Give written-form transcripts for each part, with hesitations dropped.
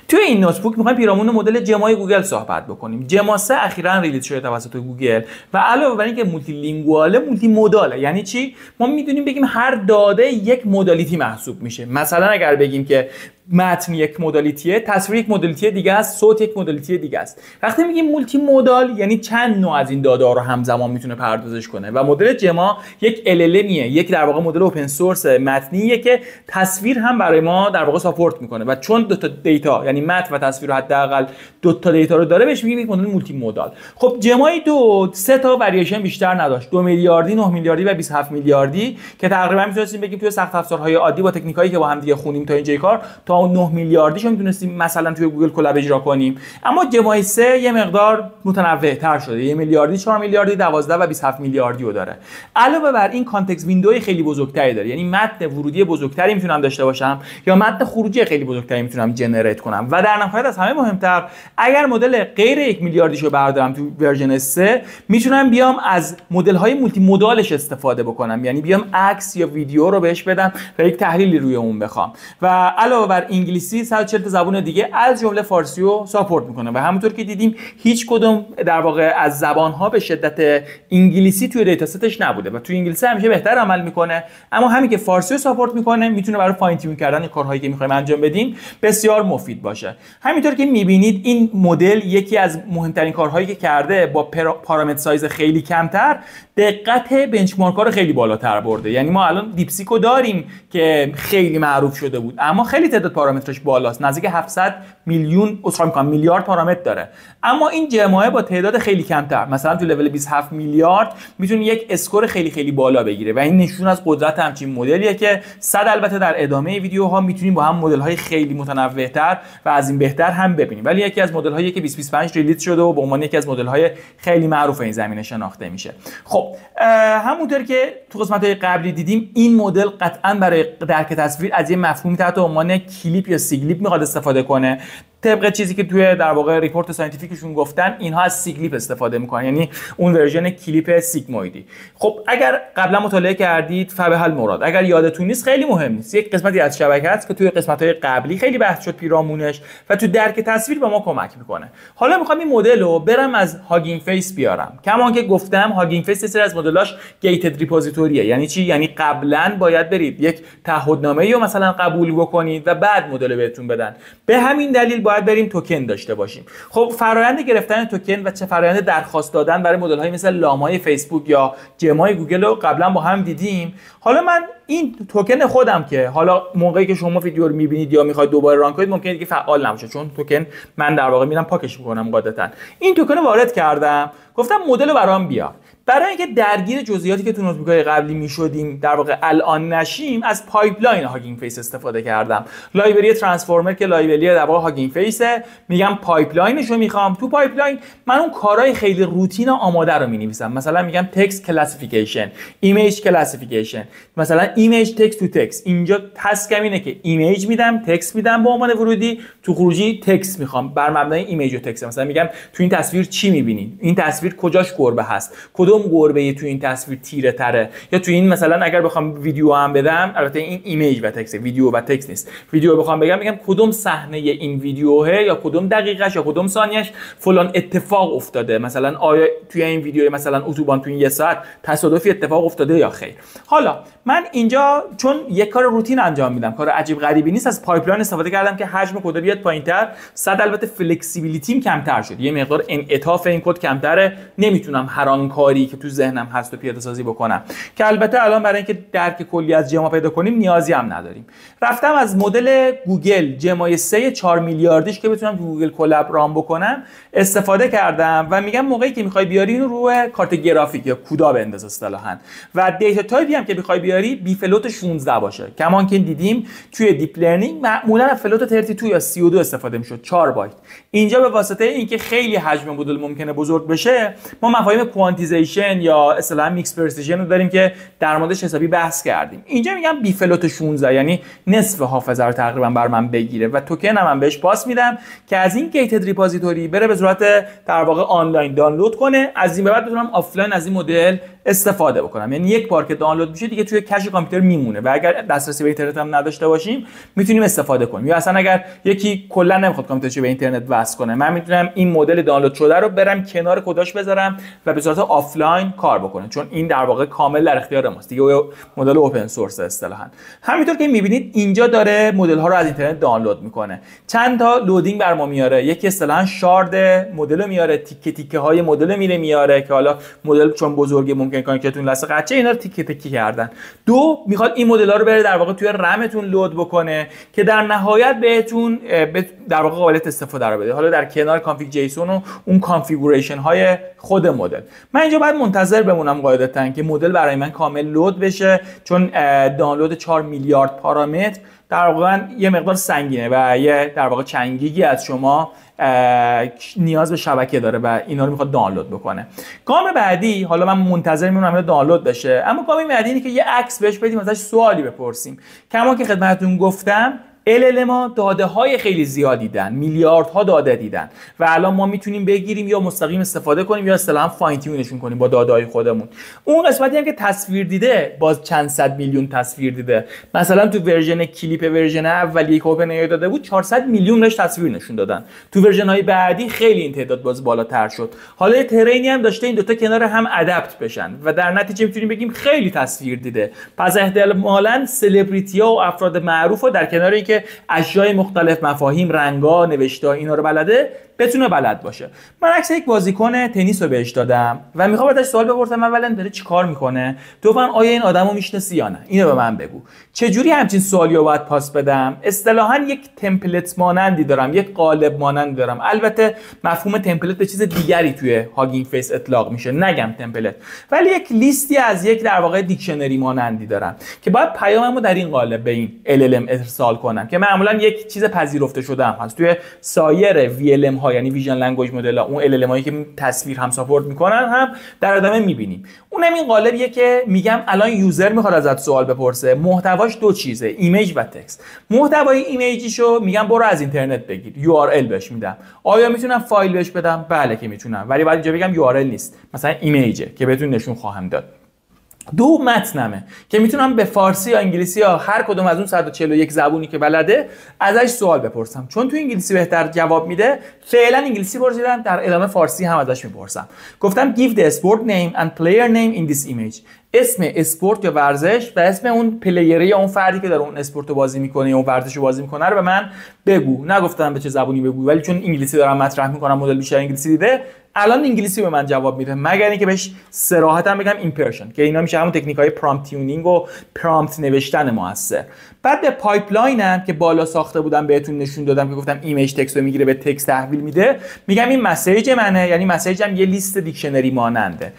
توی این نوتبوک می‌خوایم پیرامون مدل جمای گوگل صحبت بکنیم. جما 3 اخیراً ریلیز شده توسط گوگل و علاوه بر اینکه مولتی لینگواله، مولتی موداله. یعنی چی؟ ما می‌دونیم بگیم هر داده یک مودالیتی محسوب میشه. مثلا اگر بگیم که متن یک مودالیتیه، تصویر یک مودالیتی دیگه است، صوت یک مودالیتی دیگه است. وقتی میگیم مولتی مودال یعنی چند نوع از این داده ها رو همزمان میتونه پردازش کنه و مدل جما یک LLMیه، یک در واقع مدل اوپن سورس متنیه که تصویر هم برای ما در واقع ساپورت میکنه و چون دو تا دیتا یعنی متن و تصویر رو حداقل دو تا دیتا رو داره بهش میگیم یک مدل مولتی مودال. خب جمای 2 3 تا واریشن بیشتر نداشت، 2 میلیاردی، 9 میلیاردی و 27 میلیاردی که تقریبا میتونستیم بگیم توی سخت افزارهای عادی با تکنیکایی که با هم دیگه خونیم تا اینجای کار تا 9 میلیاردیشو میتونستیم مثلا توی گوگل کلاب اجرا کنیم. اما جمای 3 یه مقدار متنوع‌تر شده، 1 میلیاردی، 4 میلیاردی، 12 و 27 میلیاردی رو داره. علاوه بر این کانتکست ویندوی خیلی بزرگتری داره، یعنی متن ورودی بزرگتری میتونم داشته باشم یا متن خروجی خیلی بزرگتری میتونم جنریت کنم و در نهایت از همه مهمتر اگر مدل غیر 1 میلیاردیشو بردارم تو ورژن 3 میتونم بیام از مدل های مولتی مودالش استفاده بکنم، یعنی بیام عکس یا ویدیو رو بهش بدم و یک تحلیلی روی اون بخوام. و علاوه بر انگلیسی 140 زبان دیگه از جمله فارسی رو ساپورت میکنه و همونطور که دیدیم هیچ کدوم در واقع از زبان‌ها به شدت انگلیسی توی دیتا ستش نبوده و توی انگلیسی همیشه بهتر عمل میکنه، اما همین که فارسی رو ساپورت میکنه میتونه برای فاین تیون کردن کارهایی که میخوایم انجام بدیم بسیار مفید باشه. همینطور که میبینید این مدل یکی از مهمترین کارهایی که کرده با پارامتر سایز خیلی کمتر دقت بنچمارک‌ها رو خیلی بالاتر برده. یعنی ما الان دیپسیکو داریم که خیلی معروف شده بود اما خیلی تعداد پارامترش بالاست، نزدیک 700 میلیارد پارامتر داره، اما این جمعه با تعداد خیلی کمتر مثلا تو لول 27 میلیارد میتونه یک اسکور خیلی خیلی بالا بگیره و این نشون از قدرت همچین مدلیه که البته در ادامه ویدیوها میتونیم با هم مدل‌های خیلی متنوع‌تر و از این بهتر هم ببینیم، ولی یکی از مدل‌هایی که 2025 ریلیز شده و به عنوان یکی از مدل‌های خیلی معروف این زمینه شناخته میشه. خب همونطور که تو قسمت‌های قبلی دیدیم این مدل قطعاً برای درک تصویر از یه مفهومی تحت عنوان کلیپ یا سیگلیپ میخواد استفاده کنه. طبق چیزی که توی در واقع ریپورت ساینتیفیکشون گفتن اینها از سیگلیپ استفاده میکنن، یعنی اون ورژن کلیپ سیگمویدی. خب اگر قبلا مطالعه کردید فبه المراد، اگر یادتون نیست خیلی مهم نیست، یک قسمتی از شبکه است که توی قسمت‌های قبلی خیلی بحث شد پیرامونش و تو درک تصویر به ما کمک میکنه. حالا میخوام این مدل رو برم از هاگینگ فیس بیارم. کما که گفتم هاگینگ فیس سری از مدلاش گیتد ریپوزیتوریه. یعنی چی؟ یعنی قبلا باید برید یک تعهدنامه‌ای رو مثلا قبول بکنید و بعد مدل بهتون بدن. به همین دلیل باید بریم توکن داشته باشیم. خب فرآیند گرفتن توکن و چه فرآیند درخواست دادن برای مدل‌های مثل لامای فیسبوک یا جمای گوگل رو قبلا با هم دیدیم. حالا من این توکن خودم که حالا موقعی که شما ویدیو رو می‌بینید یا می‌خواید دوباره ران کنید ممکنه دیگه فعال نباشه، چون توکن من در واقع میرم پاکش می‌کنم قاعدتاً. این توکن رو وارد کردم، گفتم مدل رو برام بیار. برای اینکه درگیر جزئیاتی که تو نوتبوک‌های قبلی می‌شدیم در واقع الان نشیم، از پایپلاین هاگینگ فیس استفاده کردم. لایبرری ترانسفورمر که لایبرری در واقع هاگینگ فیسه، میگم پایپلاینش رو میخوام. تو پایپلاین من اون کارهای خیلی روتین و آماده رو می‌نویسم. مثلا میگم تکست کلاسیفیکیشن، ایمیج کلاسیفیکیشن، مثلا ایمیج تکست تو تکست. اینجا تسکم اینه که ایمیج میدم، تکست میدم به عنوان ورودی، تو خروجی تکست میخوام بر مبنای ایمیج و تکست. مثلا میگم تو این تصویر چی می‌بینید؟ این تصویر کجاش گربه هست؟ کدوم گربه تو این تصویر تیره تره؟ یا تو این مثلا اگر بخوام ویدیو هم بدم، البته این ایمیج و تکست، ویدیو و تکست نیست، ویدیو بخوام بگم میگم کدوم صحنه این ویدیوه یا کدوم دقیقش یا کدوم ثانیه‌اش فلان اتفاق افتاده، مثلا آیا توی این ویدیو مثلا اتوبان تو این یه ساعت تصادفی اتفاق افتاده یا خیر. حالا من اینجا چون یک کار روتین انجام میدم، کار عجیب غریبی نیست، از پایپلاین استفاده کردم که حجم کد بیاد پایینتر، البته فلکسیبیلیتیم کمتر شد، یه مقدار انعطاف این کد کمتره، نمیتونم هر آن کاری که تو ذهنم هست و پیاده سازی بکنم، که البته الان برای اینکه درک کلی از جما پیدا کنیم نیازی هم نداریم. رفتم از مدل گوگل جمای 3 4 میلیاردیش که بتونم تو گوگل کلاب رام بکنم استفاده کردم و میگم موقعی که میخوای بیاری اینو روی کارت گرافیک یا کودا بنداز اصطلاحاً، و دیتا تایپی هم که میخوای بیاری بی فلوت 16 باشه. کمان که دیدیم توی دیپ لرنینگ معمولا از فلوت 32 یا 32 استفاده میشد، 4 بایت. اینجا به واسطه اینکه خیلی حجم مدل ممکنه بزرگ بشه، ما مفاهیم کورلیشن یا اصطلاحاً میکس پرسیژن رو داریم که در موردش حسابی بحث کردیم. اینجا میگم بی فلوت 16 یعنی نصف حافظه رو تقریبا بر من بگیره و توکن هم بهش پاس میدم که از این گیتد ریپوزیتوری بره به صورت در واقع آنلاین دانلود کنه. از این به بعد بتونم آفلاین از این مدل استفاده بکنم. یعنی یک بار که دانلود میشه دیگه توی کش کامپیوتر میمونه و اگر دسترسی به اینترنت هم نداشته باشیم میتونیم استفاده کنیم. یا اصلا اگر یکی کلا نمیخواد کامپیوترش به اینترنت وصل کنه، من میتونم این مدل دانلود شده رو برم کنار کداش بذارم و به صورت آفلاین کار بکنه، چون این در واقع کامل در اختیار ماست دیگه، مدل اوپن سورس اصطلاحاً. همینطور که میبینید اینجا داره مدل ها رو از اینترنت دانلود میکنه، چند تا لودینگ بر ما میاره. یکی اصطلاحاً شارد مدل رو میاره، تیکه تیکه های مدل میره میاره که حالا مدل چون بزرگه ممکن کانکتون لسه قچه اینا رو تیکه تیکه کردن. دو، میخواد این مدل ها رو بره در واقع توی رمتون لود بکنه که در نهایت بهتون در واقع قابلیت استفاده رو بده، حالا در کنار کانفیگ جیسون و اون کانفیگوریشن های خود مدل. من اینجا باید منتظر بمونم قاعدتاً که مدل برای من کامل لود بشه، چون دانلود 4 میلیارد پارامتر در واقع یه مقدار سنگینه و یه در واقع چند گیگی از شما نیاز به شبکه داره و اینا رو میخواد دانلود بکنه. گام بعدی، حالا من منتظر میمونم اینا دانلود بشه، اما گام بعدی اینه که یه عکس بهش بدیم، ازش سوالی بپرسیم. کما که خدمتتون گفتم LLM داده های خیلی زیادی دیدن، میلیاردها داده دیدن و الان ما میتونیم بگیریم یا مستقیم استفاده کنیم یا اصطلاحاً فاین تیونشون کنیم با داده های خودمون. اون قسمتی هم که تصویر دیده باز چند صد میلیون تصویر دیده. مثلا تو ورژن کلیپ ورژن اولیه که اوپن ای داده بود 400 میلیون بهش تصویر نشون دادن. تو ورژن های بعدی خیلی این تعداد باز بالاتر شد. حالا یه ترینی هم داشته این دوتا کنار هم ادپت بشن و در نتیجه میتونیم بگیم خیلی تصویر دیده. پس احتمالاً سلبریتی‌ها و افراد معروف در کنار اینکه اشیاء مختلف، مفاهیم، رنگا، نوشته اینا رو بلده، بتونه بلد باشه. من عکس یک بازیکن تنیس رو بهش دادم و میخوام ازش سوال بپرسم، اولا داره چیکار میکنه؟ دوما آیا این آدمو میشناسی یا نه؟ اینو به من بگو. چجوری همچین سوالی رو باید پاس بدم؟ اصطلاحاً یک تمپلت مانندی دارم، یک قالب مانندی دارم. البته مفهوم تمپلت به چیز دیگری توی هاگینگ فیس اطلاق میشه، نگم تمپلت، ولی یک لیستی از یک در واقع دیکشنری مانندی دارم که باید پیاممو در این قالب به این LLM ارسال کنم که معمولاً یک چیز پذیرفته شده هم هست توی سایر VLM ها، یعنی ویژن لنگویج مدل ها، اون LLM هایی که تصویر هم ساپورت میکنن هم در ادامه میبینیم. اونم این قالبیه که میگم الان یوزر میخواد ازت سوال بپرسه، محتواش دو چیزه، ایمیج و تکست. محتوای ایمیجیشو میگم برو از اینترنت بگیر، URL بهش میدم. آیا میتونم فایل بهش بدم؟ بله که میتونم، ولی بعد اینجا بگم URL نیست، مثلا ایمیجه که بهتون نشون خواهم داد. دو، متنمه که میتونم به فارسی یا انگلیسی یا هر کدوم از اون 141 زبونی که بلده ازش سوال بپرسم. چون تو انگلیسی بهتر جواب میده، فعلا انگلیسی پرسیدم، در ادامه فارسی هم ازش میپرسم. گفتم give the sport name and player name in this image. اسم اسپورت یا ورزش و اسم اون پلیری یا اون فردی که داره اون اسپورت رو بازی میکنه یا اون ورزش رو بازی میکنه رو به من بگو. نگفتم به چه زبونی بگو، ولی چون انگلیسی دارم مطرح میکنم، مدل بیشتر انگلیسی دیده، الان انگلیسی به من جواب میده، مگر اینکه بهش صراحتا بگم ایمپرشن که اینا میشه همون تکنیک‌های پرامپت تیونینگ و پرامپت نوشتن موثر. بعد به پایپلاینم که بالا ساخته بودم بهتون نشون دادم که گفتم ایمیج تکست رو میگیره به تکست تحویل میده، میگم این مسیج منه، یعنی مسیجم یه لیست دیکشنری ماننده.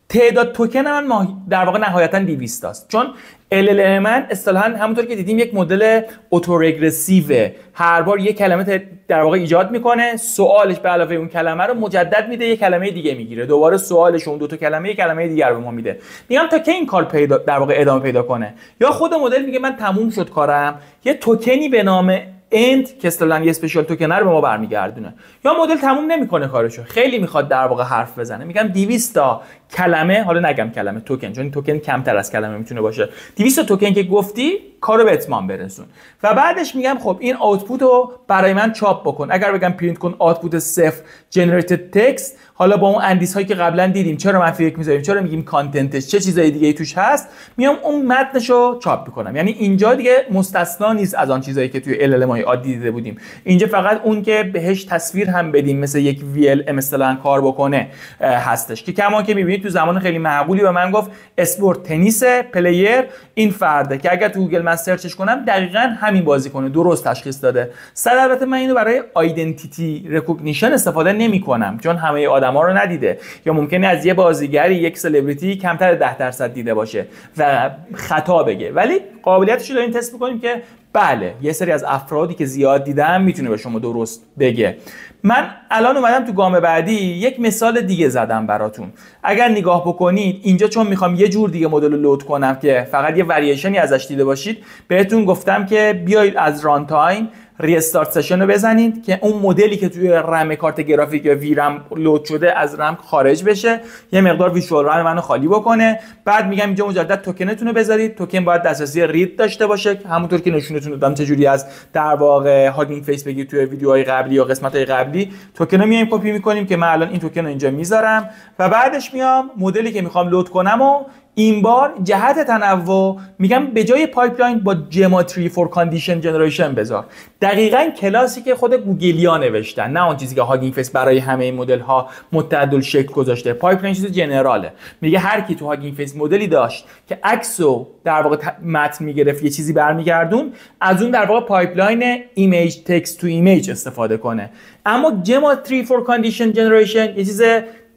تعداد توکن من در واقع نهایتا 200 است، چون LLM من اصطلاحاً همونطور که دیدیم یک مدل اتورگرسیو، هر بار یک کلمه در واقع ایجاد میکنه، سوالش به علاوه اون کلمه رو مجدد میده، یک کلمه دیگه میگیره، دوباره سوالش اون دو تا کلمه یک کلمه دیگر به ما میده. میگم تا که این کار در واقع ادامه پیدا کنه، یا خود مدل میگه من تموم شد کارم، یه توکنی به نام اند که اصطلاحاً یه اسپشیال توکن رو به ما برمیگردونه، یا مدل تموم نمیکنه کارشو، خیلی میخواد در واقع حرف بزنه. میگم 200 تا کلمه، حالا نگم کلمه، توکن، چون توکن کمتر از کلمه میتونه باشه، 200 تا توکن که گفتی کارو به اتمام برسون. و بعدش میگم خب این آوتپوت رو برای من چاپ بکن. اگر بگم پرینت کن آوتپوت صفر جنریتد تکست، حالا با اون اندیس هایی که قبلا دیدیم چرا منفی 1 میذاریم، چرا میگیم کانتنتش، چه چیزای دیگه ای توش هست، میام اون متنشو چاپ میکنم. یعنی اینجا دیگه مستثنا نیست از آن چیزایی که توی LLM های عادی دیده بودیم. اینجا فقط اون که بهش تصویر هم بدیم مثل یک VLM مثلا کار بکنه هستش، که کما که میبینید تو زمان خیلی معقولی به من گفت اسپورت تنیس پلیر این فرده، که اگر تو گوگل من سرچش کنم دقیقاً همین بازیکن درست تشخیص داده. البته من اینو برای آیدنتیتی ریکگنیشن استفاده نمیکنم، چون همه آدما رو ندیده، یا ممکنه از یه بازیگری، یک سلبریتی کمتر 10% دیده باشه و خطا بگه، ولی قابلیتش رو داریم تست می‌کنیم که بله یه سری از افرادی که زیاد دیدم میتونه به شما درست بگه. من الان اومدم تو گام بعدی یک مثال دیگه زدم براتون. اگر نگاه بکنید اینجا، چون میخوام یه جور دیگه مدل رو لود کنم که فقط یه وریشنی ازش دیده باشید، بهتون گفتم که بیایید از ران تایم ریستارت سشن رو بزنید که اون مدلی که توی رم کارت گرافیک یا وی رم لود شده از رم خارج بشه، یه مقدار ویژوال رم منو خالی بکنه. بعد میگم اینجا مجدد توکنتون رو بذارید. توکن باید دسترسی رید داشته باشه، همونطور که نشونتون دادم چجوری از در واقع هاگینگ فیس بگید توی ویدیوهای قبلی یا قسمت‌های قبلی. توکن رو میایم کپی می‌کنیم که من الان این توکن رو اینجا میذارم و بعدش میام مدلی که میخوام لود کنم و این بار جهت تنوع میگم به جای پایپلاین با جماتری فور کاندیشن جنریشن بذار. دقیقاً کلاسی که خود گوگلیا نوشتن، نه اون چیزی که هاگینگ فیس برای همه این مدل ها متعدل گذاشته. پایپلاین چیز جنراله، میگه هر کی تو هاگینگ فیس مدلی داشت که عکسو در واقع متن میگرفت یه چیزی برمیگردون، از اون در واقع پایپلاین ایمیج تکست تو ایمیج استفاده کنه. اما جماتری فور کاندیشن جنریشن یه چیز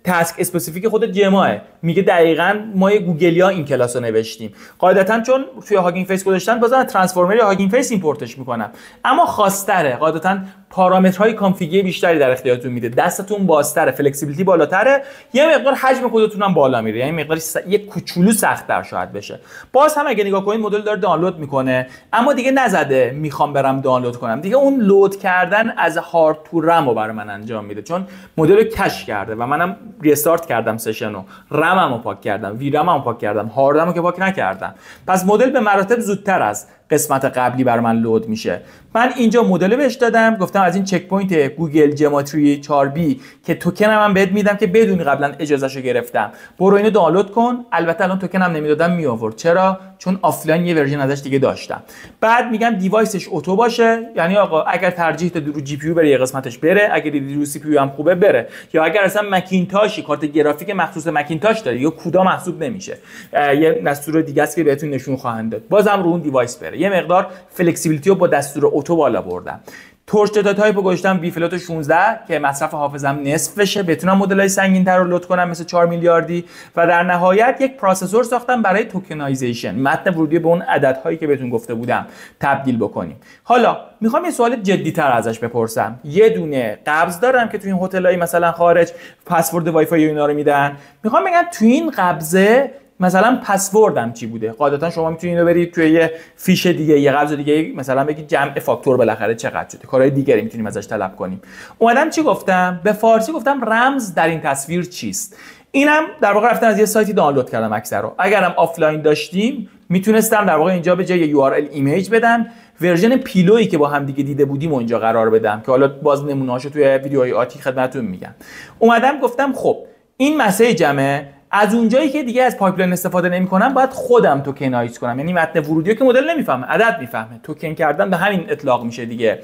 تاسک اسپسیفیک خود جمعه، میگه دقیقاً ما گوگلیا این کلاس رو نوشتیم. قاعدتاً چون توی هاگینگ فیس گذاشتن بازم ترانسفورمر یا هاگینگ فیس ایمپورتش میکنم، اما خاص‌تره. قاعدتاً پارامترهای کانفیگی بیشتری در اختیارتون میده، دستتون بازتره، فلکسیبیلیتی بالاتره، یه مقدار حجم کدتون هم بالا میره، یعنی مقدار یه کوچولو سخت‌تر شاید بشه. باز هم اگه نگاه کنید مدل داره دانلود میکنه، اما دیگه نزده میخوام برم دانلود کنم، دیگه اون لود کردن از هارد تو رم رو برای من انجام میده، چون مدل رو کش کرده و منم ریستارت کردم سشن رو، رممو پاک کردم، وی رممو پاک کردم، هاردمو که پاک نکردم. پس مدل به مراتب زودتر از قسمت قبلی بر من لود میشه. من اینجا مدل بهش دادم، گفتم از این چک پوینت گوگل جماتری 4B که توکنم هم بهت میدم که بدونی قبلا اجازهشو گرفتم، برو اینو دانلود کن. البته الان توکنم نمیدادم می آورد، چرا؟ چون آفلاین یه ورژن ازش دیگه داشتم. بعد میگم دیوایسش اتو باشه، یعنی آقا اگر ترجیح دادی رو جی پی یو بره یه قسمتش بره، اگر دیدی رو سی پی یو هم خوبه بره، یا اگر اصلا مکینتاشی کارت گرافیک مخصوص مکینتاش داری یا کودا محسوب نمیشه، یه دستور دیگه است که بهتون نشون خواهند داد، بازم رو اون دیوایس بره. یه مقدار فلکسیبیلیتی رو با دستور اتو بالا بردم. تورچ داتا تایپ رو گذاشتم بی فلات 16 که مصرف حافظم نصف بشه، بتونم مدل‌های سنگین‌تر رو لود کنم مثل 4 میلیاردی. و در نهایت یک پروسسور ساختم برای توکنایزیشن، متن ورودی به اون عددهایی که بهتون گفته بودم تبدیل بکنیم. حالا میخوام یه سوال جدی‌تر ازش بپرسم. یه دونه قبض دارم که تو این هتل‌های مثلا خارج پسورد وای فای اینا رو میدن، میخوام بگم تو این قبضه مثلا پسوردم چی بوده. قاعدتا شما میتونید اینو برید توی یه فیش دیگه، یه قبض دیگه، مثلا بگید جمع فاکتور بالاخره چقدر شده، کارهای دیگری میتونیم ازش طلب کنیم. اومدم چی گفتم؟ به فارسی گفتم رمز در این تصویر چیست. اینم در واقع رفتم از یه سایتی دانلود کردم اکثر رو. اگرم آفلاین داشتیم میتونستم در واقع اینجا به جای یو آر ال ایمیج بدم، ورژن پیلویی که با هم دیگه دیده بودیم و اینجا قرار بدم که حالا باز نمونه‌هاشو توی ویدیوهای آتی خدمتتون میگم. اومدم گفتم خب این مسیجمه، از اونجایی که دیگه از پایپلاین استفاده نمی‌کنم باید خودم توکنایز کنم، یعنی متن ورودی که مدل نمیفهمه، عدد میفهمه. توکن کردن به همین اطلاق میشه دیگه.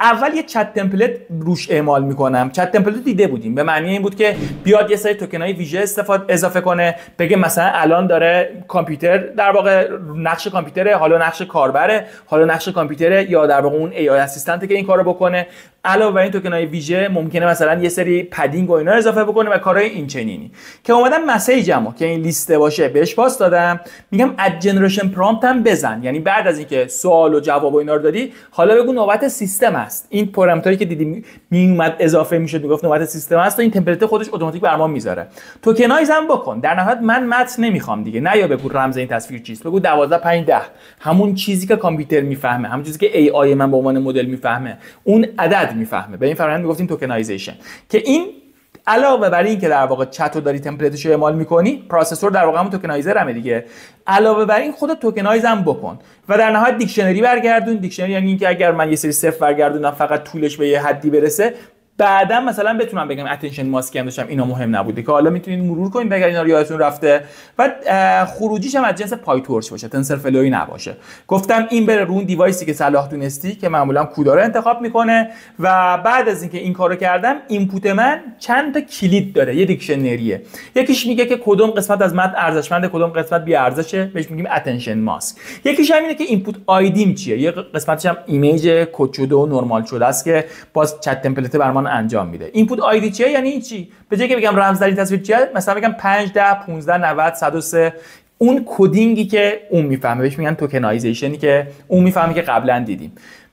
اول یه چت تمپلت روش اعمال میکنم. چت تمپلت دیده بودیم، به معنی این بود که بیاد یه سری توکنای ویژه اضافه کنه، بگه مثلا الان داره کامپیوتر در واقع نقش کامپیوتره، حالا نقش کاربره، حالا نقش کامپیوتره، یا در واقع اون ای آی اسیستنت که این کارو بکنه. علاوه بر این توکنای ویژه ممکنه مثلا یه سری پدینگ و اینا اضافه بکنه و کارهای این چنینی. که اومدم مسیجمو که این لیسته باشه بهش پاس دادم، میگم اد جنریشن پرامپت هم بزن، یعنی بعد از اینکه سوال و جواب و اینا رو دادی حالا بگو نوبت سیستم است. این پارامتری که دیدیم میومد اضافه میشد میگفت نوبت سیستم است و این تمپلیت خودش اتوماتیک برام میذاره. توکنایز هم بکن. در نهایت من متن نمیخوام دیگه، نه یا بگو رمز این تصویر چیست، بگو 12510، همون چیزی که کامپیوتر میفهمه، همون چیزی که ای آی من به عنوان مدل میفهمه، اون عدد میفهمه. به این فرآیند میگفتیم توکنایزیشن. که این علاوه بر این که در واقع چت رو داری تمپلیتش رو اعمال میکنی، پروسسور در واقع هم توکنایزر همه دیگه، علاوه بر این خودت توکنایز هم بکن. و در نهایت دیکشنری برگردون. دیکشنری یعنی اینکه اگر من یه سری صفر برگردونم فقط طولش به یه حدی برسه، بعدا مثلا بتونم بگم اتنشن ماسکی هم داشتم، اینا مهم نبوده، که حالا میتونید مرور کنید اگر اینا رو یادتون رفته. و خروجیش هم از جنس پای تورچ باشه، تنسر فلوی نباشه. گفتم این بره رو اون دیوایسی که صلاح دونستی که معمولا کودا رو انتخاب میکنه. و بعد از اینکه این کارو کردم، اینپوت من چند تا کلید داره، یه دیکشنریه. یکیش میگه که کدوم قسمت از متن ارزشمنده، کدوم قسمت بی ارزشه، بهش میگیم اتنشن ماسک. یکیش هم اینه که اینپوت آیدیم چیه، یه قسمتش هم ایمیج کد شده و نرمال شده است که باز چت تمپلیت برام انجام میده. اینپوت آیدی چیه؟ یعنی چی؟ به جای که بگم رمز در این تصویر چیه، مثلا بگم 5 10 15 90 103 اون کدینگی که اون میفهمه، بهش میگن توکنایزیشنی که اون میفهمه که قبلا دیدیم.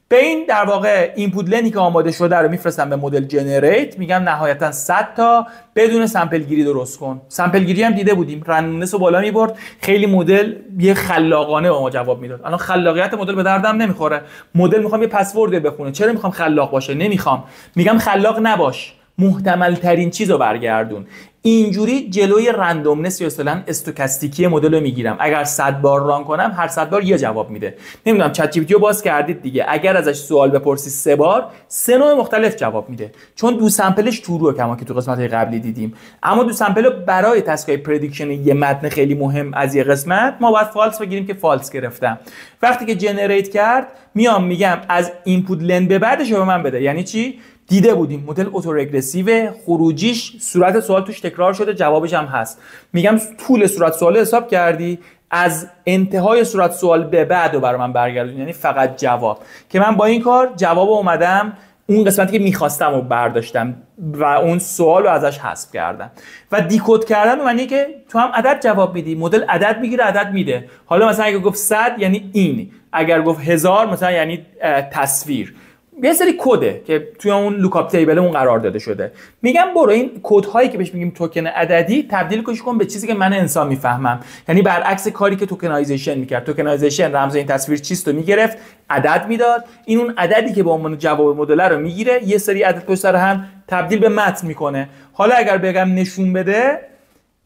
به این در واقع اینپوت لنی که آماده شده رو میفرستم به مدل جنریت، میگم نهایتا 100 تا بدون سمپل گیری درست کن. سمپل گیری هم دیده بودیم، رندومنس رو بالا میبرد، خیلی مدل یه خلاقانه به ما جواب میداد. الان خلاقیت مدل به دردم نمیخوره. مدل میخوام یه پسورد بخونه، چرا میخوام خلاق باشه؟ نمیخوام. میگم خلاق نباش، محتمل ترین چیزو برگردون. اینجوری جلوی رندومنس یا اصطلاحاً استوکاستیکی مدل رو میگیرم. اگر 100 بار ران کنم هر 100 بار یه جواب میده. نمیدونم چت جی پی تی رو باز کردید دیگه، اگر ازش سوال بپرسی 3 بار 3 نوع مختلف جواب میده، چون دو سمپلش تروه کما که تو قسمت‌های قبلی دیدیم. اما دو سمپل برای تسکای پردیکشن یه متن خیلی مهم از یه قسمت ما باید فالس بگیریم که فالس گرفتم. وقتی که جنریت کرد میام میگم از اینپوت لن به بعدش به من بده. یعنی چی؟ دیده بودیم مدل اتورگرسیو، خروجیش صورت سوال توش تکرار شده، جوابش هم هست. میگم طول صورت سوال حساب کردی، از انتهای صورت سوال به بعد رو برای من برگردون، یعنی فقط جواب. که من با این کار جواب اومدم اون قسمتی که میخواستم رو برداشتم و اون سوال رو ازش حذف کردم. و دیکود کردن معنی که تو هم عدد جواب میدی، مدل عدد میگیره عدد میده. حالا مثلا اگه گفت 100 یعنی این، اگر گفت 1000 مثلا یعنی تصویر. یه سری کده که توی اون لوکاپ تیبلمون قرار داده شده. میگم برو این کدهایی که بهش میگیم توکن عددی تبدیل کن به چیزی که من انسان میفهمم. یعنی برعکس کاری که توکنایزیشن میکرد. توکنایزیشن رمز این تصویر چیست رو میگرفت، عدد میداد، این اون عددی که به عنوان جواب مدل رو میگیره، یه سری عدد پشت سر هم تبدیل به متن میکنه. حالا اگر بگم نشون بده،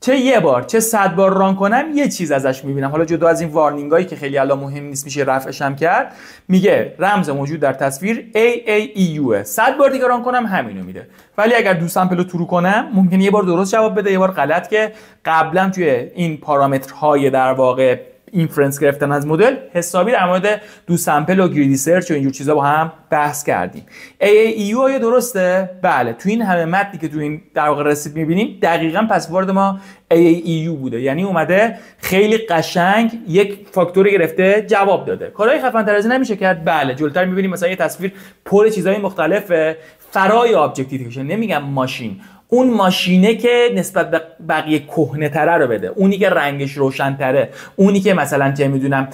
چه یه بار چه 100 بار ران کنم یه چیز ازش میبینم. حالا جدا از این وارنینگایی که خیلی الان مهم نیست، میشه رفعش هم کرد. میگه رمز موجود در تصویر AAEU، 100 بار دیگه ران کنم همینو میده. ولی اگر دو سامپل رو ترو کنم ممکنه یه بار درست جواب بده، یه بار غلط، که قبلا توی این پارامترهای در واقع اینفرنس گرفتن از مدل حسابی در مورد دو سامپل و گریدی سرچ و اینجور چیزا با هم بحث کردیم. AAEU آیا درسته؟ بله. تو این همه متنی که تو این در واقع رسید می‌بینیم دقیقاً پسورد ما AAEU بوده. یعنی اومده خیلی قشنگ یک فاکتور گرفته جواب داده. کارهای خفن‌تر از این نمیشه کرد. بله. جلوتر می‌بینیم مثلا یه تصویر پر چیزای مختلفه، فرای ابجکتیویشن، نمیگم ماشین، اون ماشینه که نسبت به بقیه کهنه‌تره رو بده، اونی که رنگش روشن‌تره، اونی که مثلا چه میدونم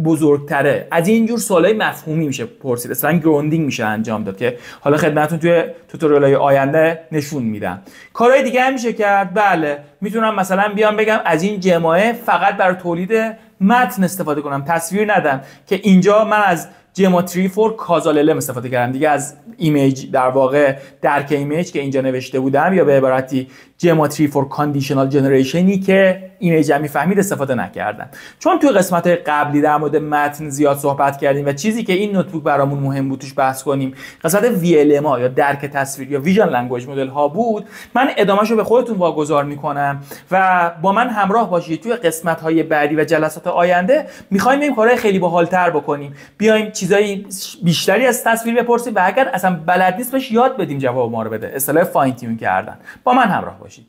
بزرگتره. از این جور سوالای مفهومی میشه پرسید، اصلا گروندینگ میشه انجام داد که حالا خدمتتون توی توتوریال‌های آینده نشون میدم. کارهای دیگه هم میشه کرد. بله، میتونم مثلا بیام بگم از این جماعه فقط برای تولید متن استفاده کنم، تصویر ندم، که اینجا من از جماتری فور کازال LM استفاده کردم دیگه، از ایمیج در واقع درک ایمیج که اینجا نوشته بودم، یا به عبارتی جماتری فور کاندیشنال جنریشنی که ایمیج هم میفهمید استفاده نکردم. چون توی قسمت قبلی در مورد متن زیاد صحبت کردیم و چیزی که این نوتبوک برامون مهم بود توش بحث کنیم قسمت VLM یا درک تصویر یا ویژن لنگویج مدل ها بود، من ادامهشو به خودتون واگذار میکنم و با من همراه باشید. توی قسمت های بعدی و جلسات آینده میخوایم این کارهای خیلی باحال‌تر بکنیم، بیایم چیزای بیشتری از تصویر بپرسیم و اگر اصلا بلد نیست بهش یاد بدیم جواب ما رو بده، اصطلاح فاین تیون کردن. با من همراه باشید.